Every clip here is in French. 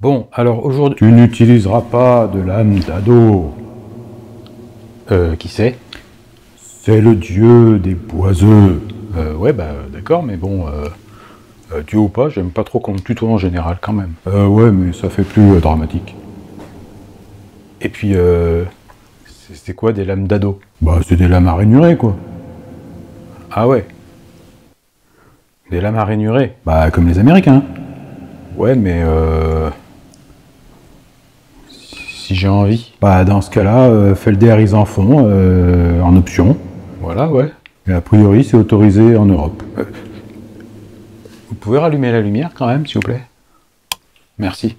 Bon, alors aujourd'hui... Tu n'utiliseras pas de lame d'ado. Qui c'est? C'est le dieu des boiseux. Ouais, bah d'accord, mais bon... Dieu ou pas, j'aime pas trop qu'on me tutoie en général, quand même. Ouais, mais ça fait plus dramatique. Et puis, c'est quoi des lames d'ado? Bah, c'est des lames à rainurées, quoi. Ah ouais. Des lames à rainurées? Bah, comme les Américains. Ouais, mais si j'ai envie. Bah, dans ce cas-là, Felder, ils en font, en option. Voilà, ouais. Et a priori, c'est autorisé en Europe. Vous pouvez rallumer la lumière, quand même, s'il vous plaît? Merci.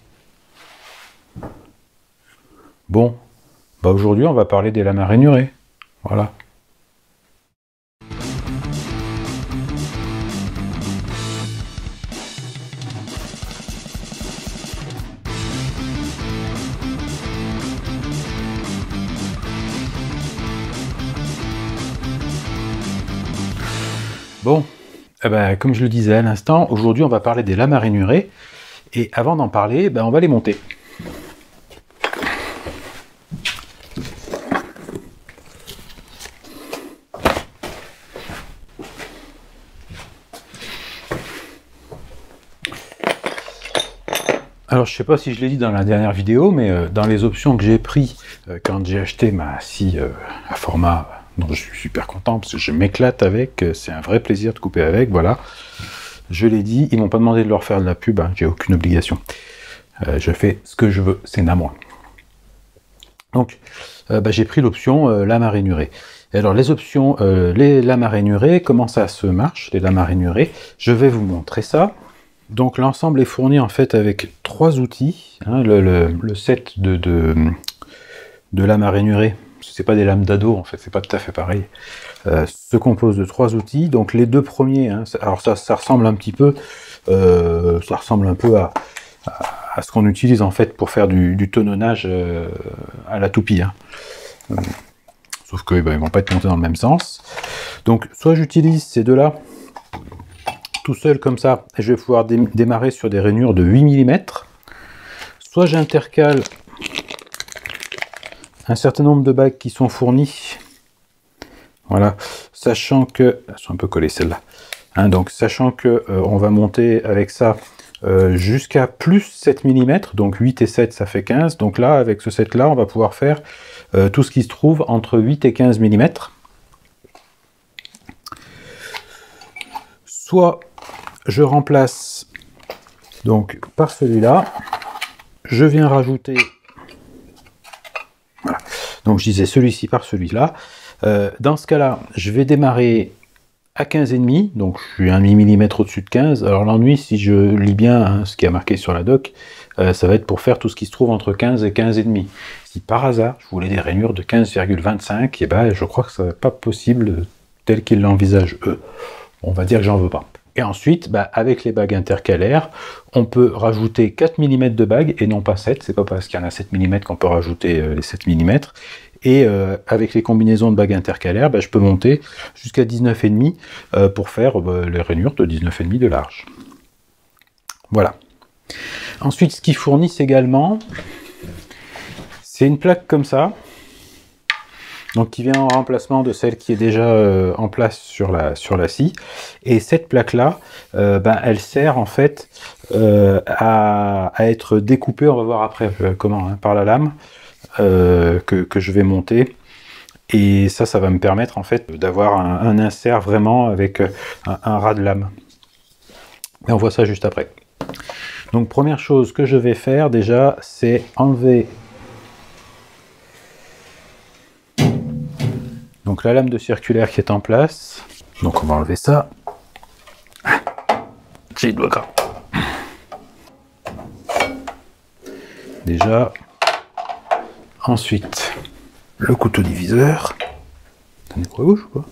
Bon. Bah, aujourd'hui, on va parler des lames à rainurées. Voilà. Bon, eh ben, comme je le disais à l'instant, aujourd'hui on va parler des lames à rainurées, et avant d'en parler, ben, on va les monter. Alors je sais pas si je l'ai dit dans la dernière vidéo, mais dans les options que j'ai pris quand j'ai acheté ma scie à format dont je suis super content parce que je m'éclate avec, c'est un vrai plaisir de couper avec, voilà. Je l'ai dit, ils m'ont pas demandé de leur faire de la pub, hein, j'ai aucune obligation. Je fais ce que je veux, c'est à moi. Donc bah, j'ai pris l'option lame à rainurées. Et alors les options, les lames à rainurées, comment ça se marche, les lames à rainurées? Je vais vous montrer ça. Donc l'ensemble est fourni en fait avec 3 outils, hein, le set de lames à rainurées, c'est pas des lames d'ado en fait, c'est pas tout à fait pareil, se compose de 3 outils. Donc les deux premiers, hein, alors ça ressemble un petit peu, ça ressemble un peu à ce qu'on utilise en fait pour faire du tonnage à la toupie, hein. Sauf que ben, ils vont pas être montés dans le même sens. Donc soit j'utilise ces deux là tout seul comme ça, et je vais pouvoir démarrer sur des rainures de 8 mm. Soit j'intercale un certain nombre de bagues qui sont fournies. Voilà, sachant que... Elles sont un peu collées celles-là. Hein, donc sachant que on va monter avec ça jusqu'à plus 7 mm, donc 8 et 7 ça fait 15. Donc là, avec ce set-là, on va pouvoir faire tout ce qui se trouve entre 8 et 15 mm. Soit je remplace donc par celui-là, je viens rajouter, voilà, donc je disais celui-ci par celui-là. Dans ce cas-là, je vais démarrer à 15,5, donc je suis un millimètre au-dessus de 15. Alors l'ennui, si je lis bien hein, ce qui a marqué sur la doc, ça va être pour faire tout ce qui se trouve entre 15 et 15,5. Si par hasard, je voulais des rainures de 15,25, et ben je crois que ça n'est pas possible tel qu'ils l'envisagent eux. On va dire que j'en veux pas. Et ensuite, bah, avec les bagues intercalaires, on peut rajouter 4 mm de bagues et non pas 7. C'est pas parce qu'il y en a 7 mm qu'on peut rajouter les 7 mm. Et avec les combinaisons de bagues intercalaires, bah, je peux monter jusqu'à 19,5 pour faire les rainures de 19,5 de large. Voilà. Ensuite, ce qu'ils fournissent également, c'est une plaque comme ça. Donc qui vient en remplacement de celle qui est déjà en place sur la scie. Et cette plaque-là, ben, elle sert en fait à être découpée, on va voir après comment, hein, par la lame que je vais monter. Et ça va me permettre en fait d'avoir un insert vraiment avec un ras de lame. Et on voit ça juste après. Donc première chose que je vais faire déjà, c'est enlever donc la lame de circulaire qui est en place. Donc on va enlever ça. J'ai le doigt gras. Déjà. Ensuite, le couteau diviseur. T'en es quoi gauche ou quoi?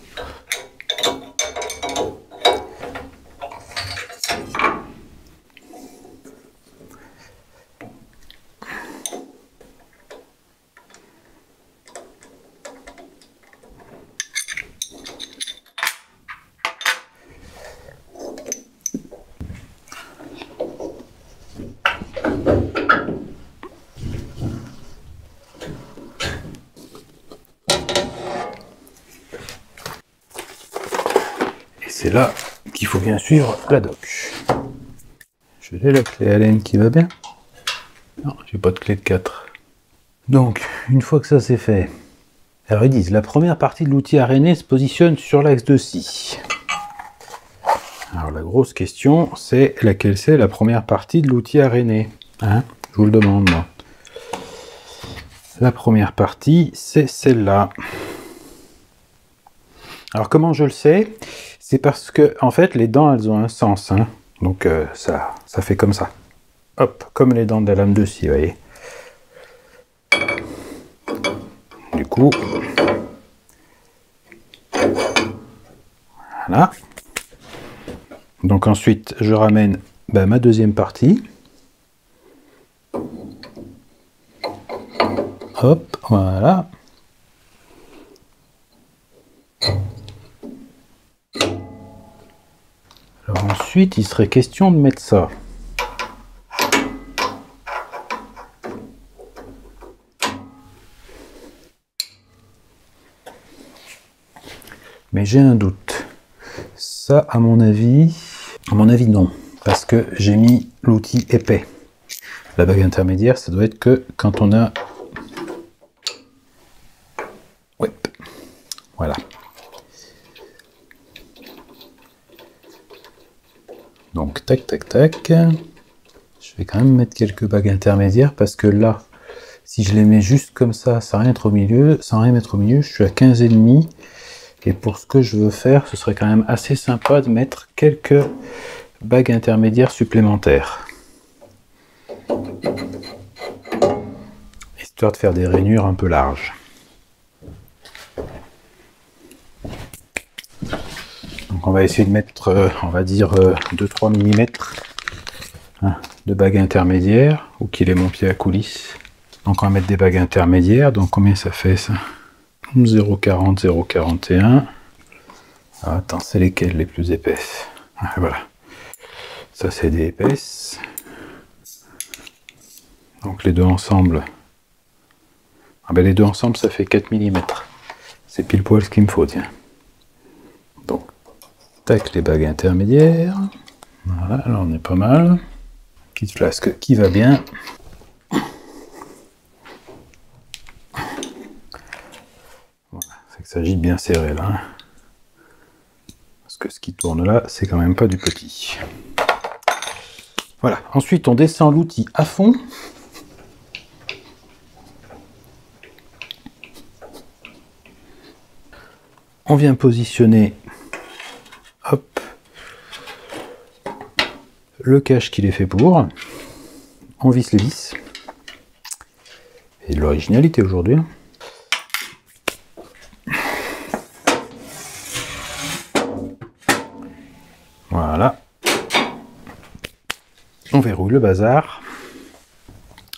c'est là qu'il faut bien suivre la doc. Je l'ai la clé Allen qui va bien. Non, j'ai pas de clé de 4. Donc, une fois que ça c'est fait, alors ils disent la première partie de l'outil aréné se positionne sur l'axe de scie. Alors la grosse question, c'est laquelle c'est la première partie de l'outil aréné, hein? Je vous le demande, moi. La première partie, c'est celle-là. Alors comment je le sais? C'est parce que, en fait, les dents, elles ont un sens, hein? Donc ça fait comme ça. Hop, comme les dents de la lame de scie, vous voyez. Du coup, voilà. Donc ensuite, je ramène ma deuxième partie. Hop, voilà. Alors ensuite, il serait question de mettre ça. Mais j'ai un doute. Ça, à mon avis non. Parce que j'ai mis l'outil épais. La bague intermédiaire, ça doit être que quand on a... Ouais. Voilà. Donc, tac, tac, tac. Je vais quand même mettre quelques bagues intermédiaires parce que là, si je les mets juste comme ça, sans rien mettre au milieu, je suis à 15,5. Et pour ce que je veux faire, ce serait quand même assez sympa de mettre quelques bagues intermédiaires supplémentaires. Histoire de faire des rainures un peu larges. Donc on va essayer de mettre, on va dire, 2-3 mm de bagues intermédiaires, ou qu'il est mon pied à coulisse. Donc on va mettre des bagues intermédiaires, donc combien ça fait ça? 0,40, 0,41. Ah, attends, c'est lesquelles les plus épaisses? Ah, voilà. Ça, c'est des épaisses. Donc les deux ensemble. Ah ben les deux ensemble, ça fait 4 mm. C'est pile poil ce qu'il me faut, tiens. Donc, tac, les bagues intermédiaires. Voilà, là on est pas mal. Petite flasque qui va bien. Il s'agit de bien serrer là. Parce que ce qui tourne là, c'est quand même pas du petit. Voilà. Ensuite, on descend l'outil à fond. On vient positionner, hop, le cache qu'il est fait pour. On visse les vis. Et de l'originalité aujourd'hui. Voilà. On verrouille le bazar.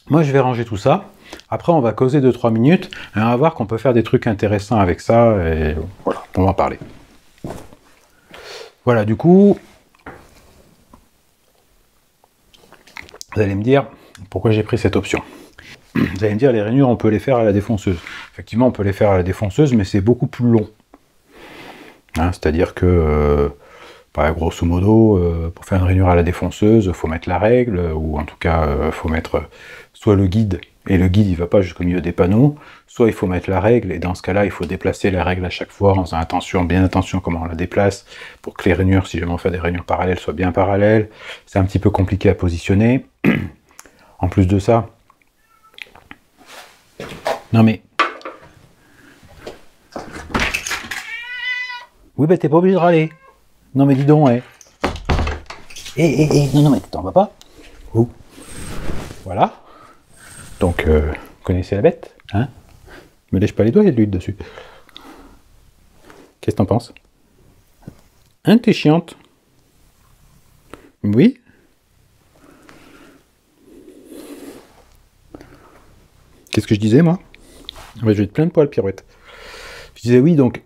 Moi, je vais ranger tout ça. Après, on va causer 2-3 minutes et on va voir qu'on peut faire des trucs intéressants avec ça. Et voilà, on va en parler. Voilà, du coup, vous allez me dire pourquoi j'ai pris cette option. Vous allez me dire, les rainures, on peut les faire à la défonceuse. Effectivement, on peut les faire à la défonceuse, mais c'est beaucoup plus long. Hein, c'est-à-dire que... grosso modo, pour faire une rainure à la défonceuse, il faut mettre la règle, ou en tout cas, il faut mettre soit le guide, et le guide il va pas jusqu'au milieu des panneaux, soit il faut mettre la règle, et dans ce cas-là, il faut déplacer la règle à chaque fois en faisant bien attention comment on la déplace, pour que les rainures, si jamais on fait des rainures parallèles, soient bien parallèles. C'est un petit peu compliqué à positionner. En plus de ça... Non mais... Oui, bah t'es pas obligé de râler. Non mais dis donc, ouais. Non, mais t'en vas pas. Oh. Voilà. Donc, vous connaissez la bête, hein? Me lèche pas les doigts, il y a de l'huile dessus. Qu'est-ce que t'en penses? Hein, t'es chiante? Oui? Qu'est-ce que je disais, moi? Je vais te plein de poils, Pirouette. Je disais oui, donc...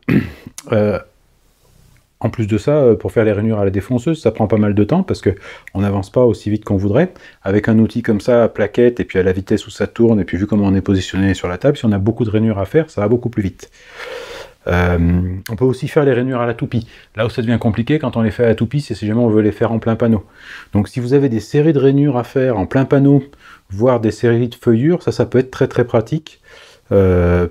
En plus de ça, pour faire les rainures à la défonceuse, ça prend pas mal de temps parce que on n'avance pas aussi vite qu'on voudrait. Avec un outil comme ça, à plaquette, et puis à la vitesse où ça tourne, et puis vu comment on est positionné sur la table, si on a beaucoup de rainures à faire, ça va beaucoup plus vite. On peut aussi faire les rainures à la toupie. Là où ça devient compliqué quand on les fait à la toupie, c'est si jamais on veut les faire en plein panneau. Donc si vous avez des séries de rainures à faire en plein panneau, voire des séries de feuillures, ça peut être très très pratique.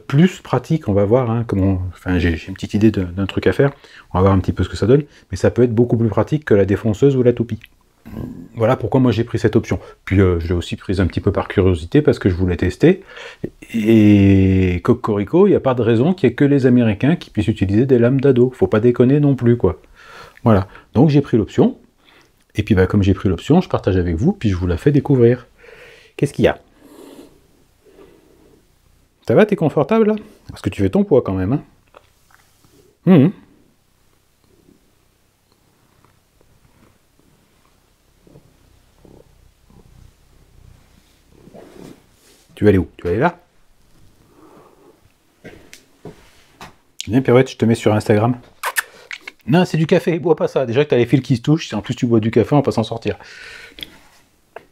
Plus pratique, on va voir, hein, enfin, j'ai une petite idée d'un truc à faire, on va voir un petit peu ce que ça donne, mais ça peut être beaucoup plus pratique que la défonceuse ou la toupie. Voilà pourquoi moi j'ai pris cette option. Puis je l'ai aussi prise un petit peu par curiosité parce que je voulais tester. Et Cocorico, il n'y a pas de raison qu'il n'y ait que les Américains qui puissent utiliser des lames d'ado. Faut pas déconner non plus, quoi. Voilà. Donc j'ai pris l'option. Et puis comme j'ai pris l'option, je partage avec vous, puis je vous la fais découvrir. Qu'est-ce qu'il y a? Ça va, t'es confortable là? Parce que tu fais ton poids quand même, hein? Tu vas aller où? Tu vas aller là? Viens, Pirouette, je te mets sur Instagram. Non, c'est du café, bois pas ça. Déjà que t'as les fils qui se touchent, si en plus tu bois du café, on va pas s'en sortir.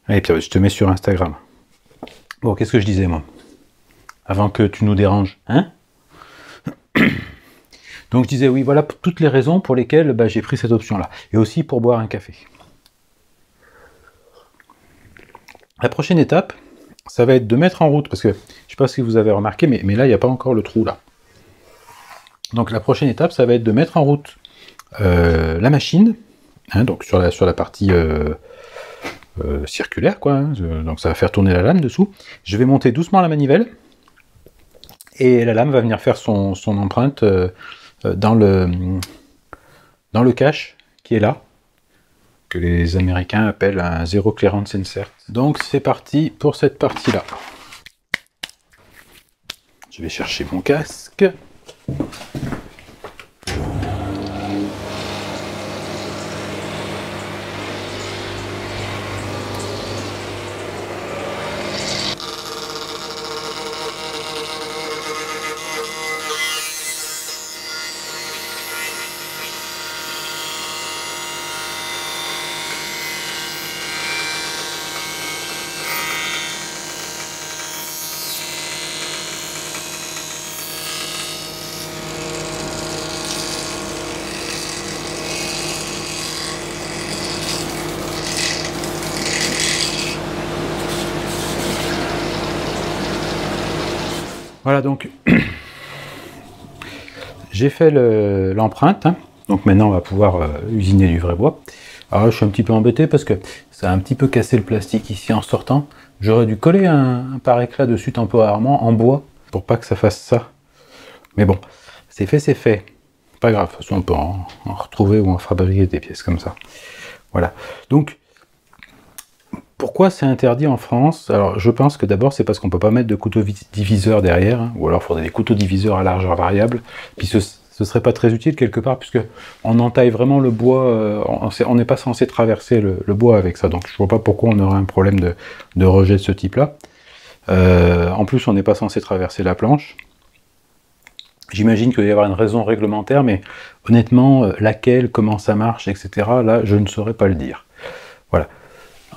Allez, Pirouette, je te mets sur Instagram. Bon, qu'est-ce que je disais, moi? Avant que tu nous déranges, hein? Donc je disais, oui, voilà toutes les raisons pour lesquelles j'ai pris cette option-là. Et aussi pour boire un café. La prochaine étape, ça va être de mettre en route, parce que je ne sais pas si vous avez remarqué, mais là, il n'y a pas encore le trou, là. Donc la prochaine étape, ça va être de mettre en route la machine, hein, donc sur la partie circulaire, quoi. Hein, donc ça va faire tourner la lame dessous. Je vais monter doucement la manivelle, et la lame va venir faire son empreinte dans le cache qui est là, que les Américains appellent un zero clearance insert. Donc c'est parti pour cette partie-là. Je vais chercher mon casque. Voilà, donc j'ai fait l'empreinte, hein. Donc maintenant on va pouvoir usiner du vrai bois. Alors là, je suis un petit peu embêté parce que ça a un petit peu cassé le plastique ici en sortant. J'aurais dû coller un pare-éclat dessus temporairement en bois pour pas que ça fasse ça. Mais bon, c'est fait, c'est fait. Pas grave, de toute façon on peut en retrouver ou en fabriquer des pièces comme ça. Voilà, donc pourquoi c'est interdit en France? Alors je pense que d'abord c'est parce qu'on peut pas mettre de couteau diviseur derrière, hein, ou alors il faudrait des couteaux diviseurs à largeur variable, puis ce serait pas très utile quelque part, puisque on entaille vraiment le bois, on n'est pas censé traverser le bois avec ça, donc je vois pas pourquoi on aurait un problème de rejet de ce type-là. En plus on n'est pas censé traverser la planche. J'imagine qu'il va y avoir une raison réglementaire, mais honnêtement, laquelle, comment ça marche, etc., là je ne saurais pas le dire. Voilà.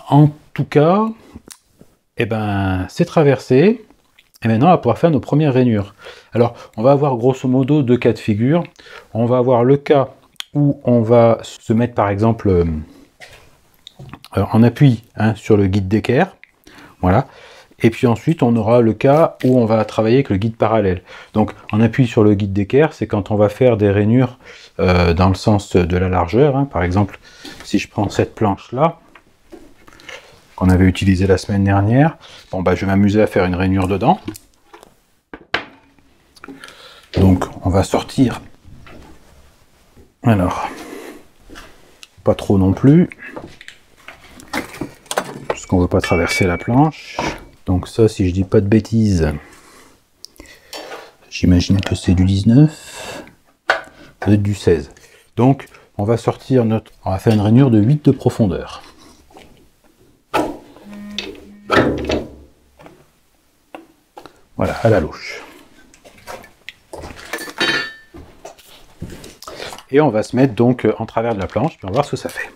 En tout cas, eh ben, c'est traversé, et maintenant on va pouvoir faire nos premières rainures. Alors, on va avoir grosso modo deux cas de figure. On va avoir le cas où on va se mettre par exemple en appui, hein, sur le guide d'équerre, voilà. Et puis ensuite, on aura le cas où on va travailler avec le guide parallèle. Donc, en appui sur le guide d'équerre, c'est quand on va faire des rainures dans le sens de la largeur, hein. Par exemple, si je prends cette planche-là, qu'on avait utilisé la semaine dernière. Bon, je vais m'amuser à faire une rainure dedans. Donc, on va sortir. Alors, pas trop non plus, puisqu'on ne veut pas traverser la planche. Donc ça, si je dis pas de bêtises, j'imagine que c'est du 19, peut-être du 16. Donc, on va sortir on va faire une rainure de 8 de profondeur. Voilà, à la louche. Et on va se mettre donc en travers de la planche, puis on va voir ce que ça fait.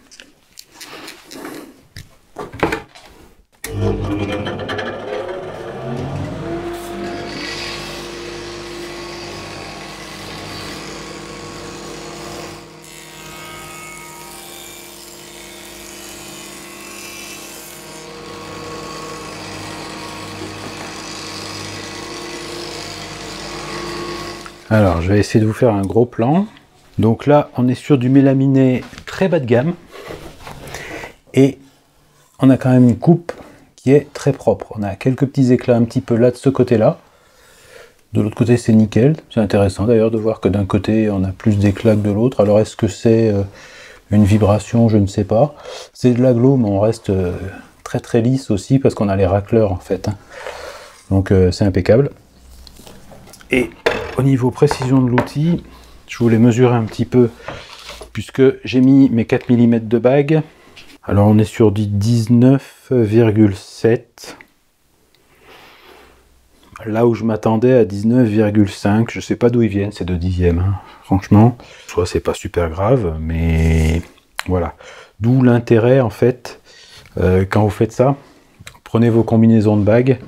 Alors, je vais essayer de vous faire un gros plan. Donc là, on est sur du mélaminé très bas de gamme. Et on a quand même une coupe qui est très propre. On a quelques petits éclats un petit peu là de ce côté-là. De l'autre côté, c'est nickel. C'est intéressant d'ailleurs de voir que d'un côté, on a plus d'éclats que de l'autre. Alors, est-ce que c'est une vibration? Je ne sais pas. C'est de l'aglo, mais on reste très très lisse aussi parce qu'on a les racleurs en fait. Hein. Donc, c'est impeccable. Et au niveau précision de l'outil, je voulais mesurer un petit peu puisque j'ai mis mes 4 mm de bague. Alors, on est sur du 19,7. Là où je m'attendais à 19,5, je sais pas d'où ils viennent, c'est de dixièmes, hein. Franchement. Soit c'est pas super grave, mais voilà. D'où l'intérêt en fait, quand vous faites ça, prenez vos combinaisons de bagues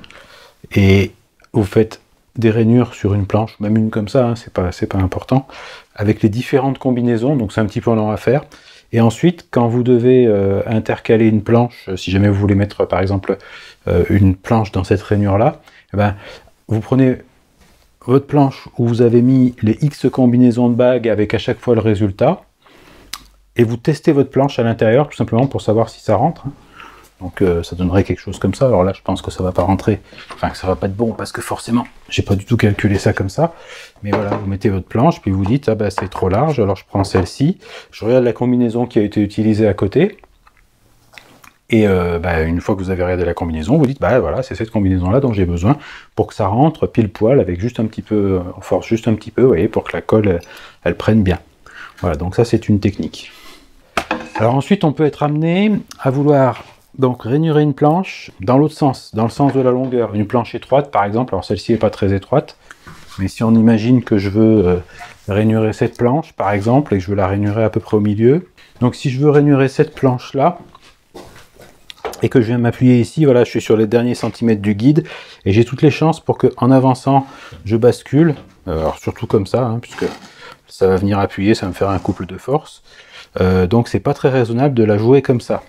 et vous faites des rainures sur une planche, même une comme ça, hein, c'est pas important, avec les différentes combinaisons, donc c'est un petit peu long à faire. Et ensuite, quand vous devez intercaler une planche, si jamais vous voulez mettre par exemple une planche dans cette rainure-là, eh ben, vous prenez votre planche où vous avez mis les X combinaisons de bagues avec à chaque fois le résultat, et vous testez votre planche à l'intérieur, tout simplement pour savoir si ça rentre. Donc ça donnerait quelque chose comme ça. Alors là, je pense que ça va pas rentrer, enfin que ça va pas être bon, parce que forcément, j'ai pas du tout calculé ça comme ça. Mais voilà, vous mettez votre planche, puis vous dites, ah bah c'est trop large, alors je prends celle-ci, je regarde la combinaison qui a été utilisée à côté, et une fois que vous avez regardé la combinaison, vous dites, bah voilà, c'est cette combinaison-là dont j'ai besoin pour que ça rentre pile poil avec juste un petit peu, on force juste un petit peu, vous voyez, pour que la colle, elle prenne bien. Voilà, donc ça c'est une technique. Alors ensuite, on peut être amené à vouloir donc rainurer une planche dans l'autre sens, dans le sens de la longueur. Une planche étroite, par exemple, alors celle-ci n'est pas très étroite, mais si on imagine que je veux rainurer cette planche, par exemple, et que je veux la rainurer à peu près au milieu, donc si je veux rainurer cette planche-là, et que je viens m'appuyer ici, voilà, je suis sur les derniers centimètres du guide, et j'ai toutes les chances pour que, en avançant, je bascule, alors surtout comme ça, hein, puisque ça va venir appuyer, ça va me faire un couple de force, donc c'est pas très raisonnable de la jouer comme ça.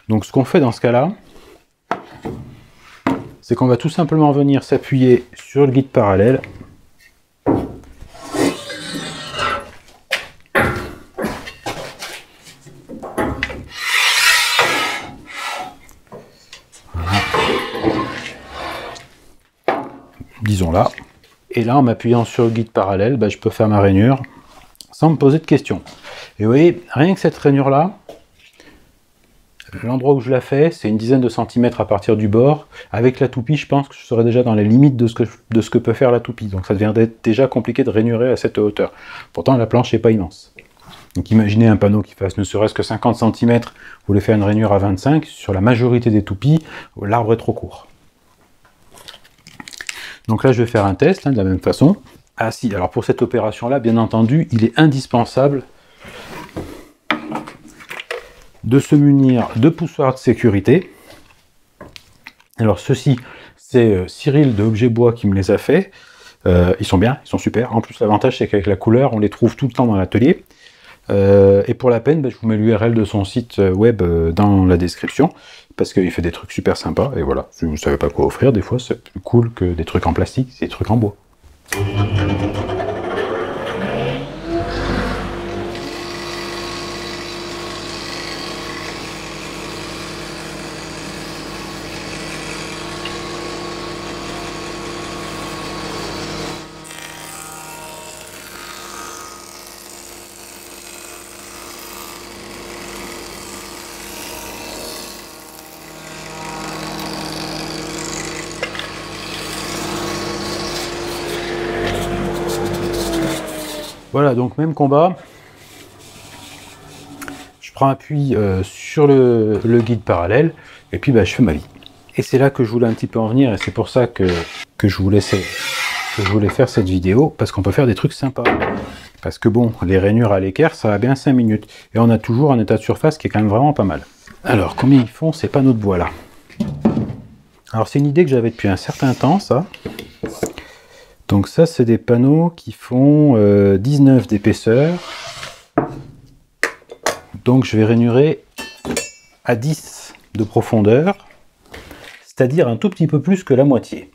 Donc ce qu'on fait dans ce cas-là, c'est qu'on va tout simplement venir s'appuyer sur le guide parallèle, disons là, et là en m'appuyant sur le guide parallèle, je peux faire ma rainure sans me poser de questions. Et vous voyez, rien que cette rainure là, l'endroit où je la fais, c'est une dizaine de centimètres à partir du bord. Avec la toupie, je pense que je serai déjà dans les limites de ce que peut faire la toupie, donc ça devient déjà compliqué de rainurer à cette hauteur. Pourtant la planche n'est pas immense. Donc imaginez un panneau qui fasse ne serait-ce que 50 cm, vous voulez faire une rainure à 25, sur la majorité des toupies, l'arbre est trop court. Donc là, je vais faire un test, de la même façon. Ah si, alors pour cette opération-là, bien entendu, il est indispensable de se munir de poussoirs de sécurité. Alors ceux-ci, c'est Cyril de Objet Bois qui me les a fait. Ils sont bien, ils sont super. En plus, l'avantage, c'est qu'avec la couleur, on les trouve tout le temps dans l'atelier. Et pour la peine, je vous mets l'URL de son site web dans la description, parce qu'il fait des trucs super sympas, et voilà, si vous ne savez pas quoi offrir, des fois c'est plus cool que des trucs en plastique, c'est des trucs en bois. Voilà, donc même combat. Je prends appui sur le guide parallèle, et puis je fais ma vie. Et c'est là que je voulais un petit peu en venir, et c'est pour ça que je voulais faire cette vidéo, parce qu'on peut faire des trucs sympas. Parce que bon, les rainures à l'équerre, ça va bien 5 minutes. Et on a toujours un état de surface qui est quand même vraiment pas mal. Alors, combien ils font ces panneaux de bois là? Alors c'est une idée que j'avais depuis un certain temps, ça. Donc ça, c'est des panneaux qui font 19 d'épaisseur. Donc je vais rainurer à 10 de profondeur, c'est-à-dire un tout petit peu plus que la moitié.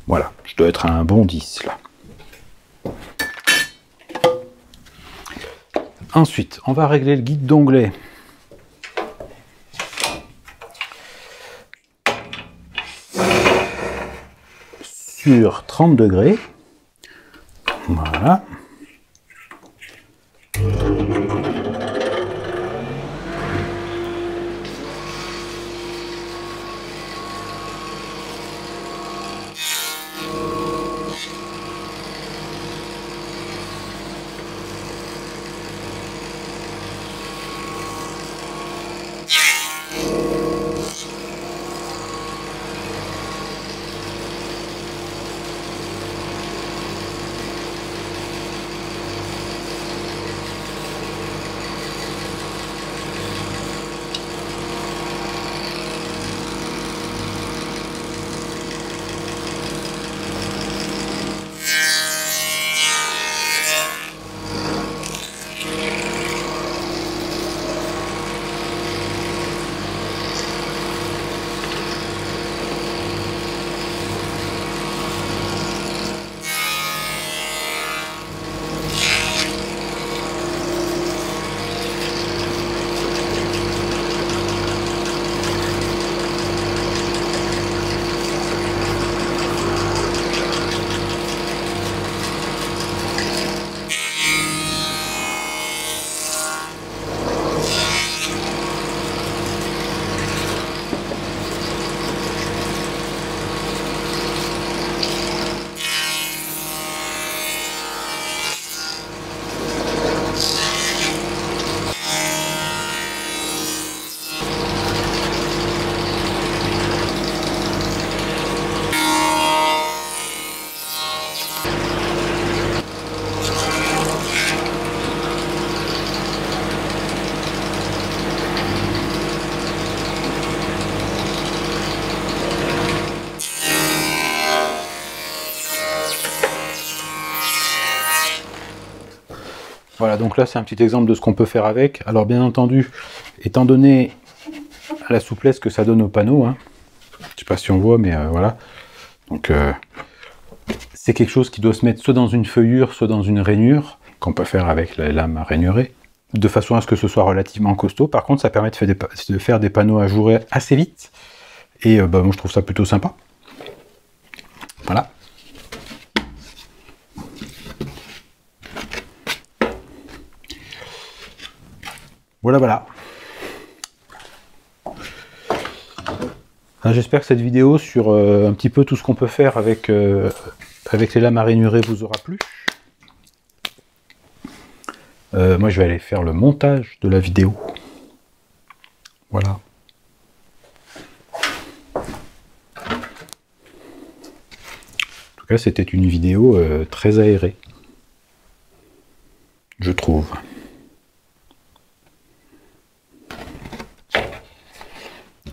Voilà, je dois être à un bon 10 là. Ensuite, on va régler le guide d'onglet. Sur 30 degrés. Voilà. Voilà, donc là c'est un petit exemple de ce qu'on peut faire avec. Alors bien entendu, étant donné la souplesse que ça donne au panneau, hein, je sais pas si on voit, mais voilà. Donc c'est quelque chose qui doit se mettre soit dans une feuillure, soit dans une rainure, qu'on peut faire avec la lame à rainurer, de façon à ce que ce soit relativement costaud. Par contre, ça permet de faire des panneaux ajourés assez vite, et bah, moi je trouve ça plutôt sympa. Voilà. Voilà. J'espère que cette vidéo sur un petit peu tout ce qu'on peut faire avec les lames à rainurer vous aura plu. Moi je vais aller faire le montage de la vidéo. Voilà. En tout cas, c'était une vidéo très aérée, je trouve.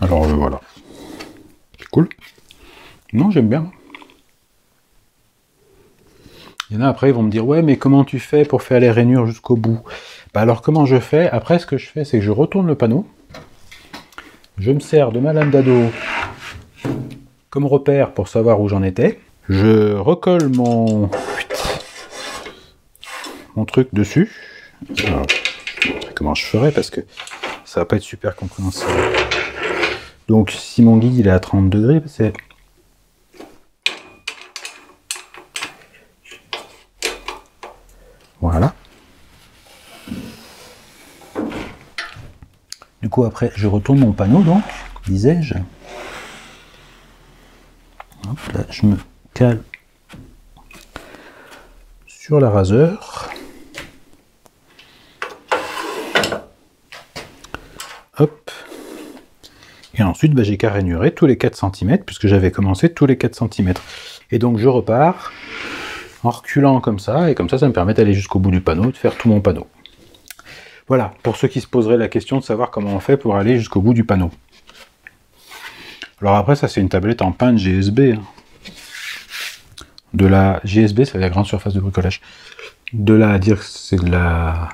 Alors voilà. C'est cool. Non, j'aime bien. Il y en a après, ils vont me dire, ouais, mais comment tu fais pour faire les rainures jusqu'au bout? Bah alors, comment je fais? Après, ce que je fais, c'est que je retourne le panneau. Je me sers de ma lame d'ado comme repère pour savoir où j'en étais. Je recolle mon truc dessus. Alors, je vais montrer comment je ferai parce que ça va pas être super compréhensible. Donc si mon guide il est à 30 degrés, c'est... Voilà. Du coup après je retourne mon panneau, donc, disais-je. Là je me cale sur la raseur. Hop. Et ensuite, bah, j'ai qu'à rainurer tous les 4 cm, puisque j'avais commencé tous les 4 cm. Et donc je repars en reculant comme ça, et comme ça me permet d'aller jusqu'au bout du panneau, de faire tout mon panneau. Voilà, pour ceux qui se poseraient la question de savoir comment on fait pour aller jusqu'au bout du panneau. Alors après, ça c'est une tablette en pin de GSB. Hein. De la GSB, ça veut dire grande surface de bricolage. De là à dire que c'est de la...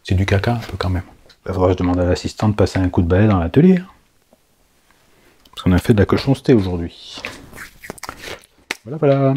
C'est du caca un peu quand même. Il faudra que je demande à l'assistant de passer un coup de balai dans l'atelier. Parce qu'on a fait de la cochonceté aujourd'hui. Voilà.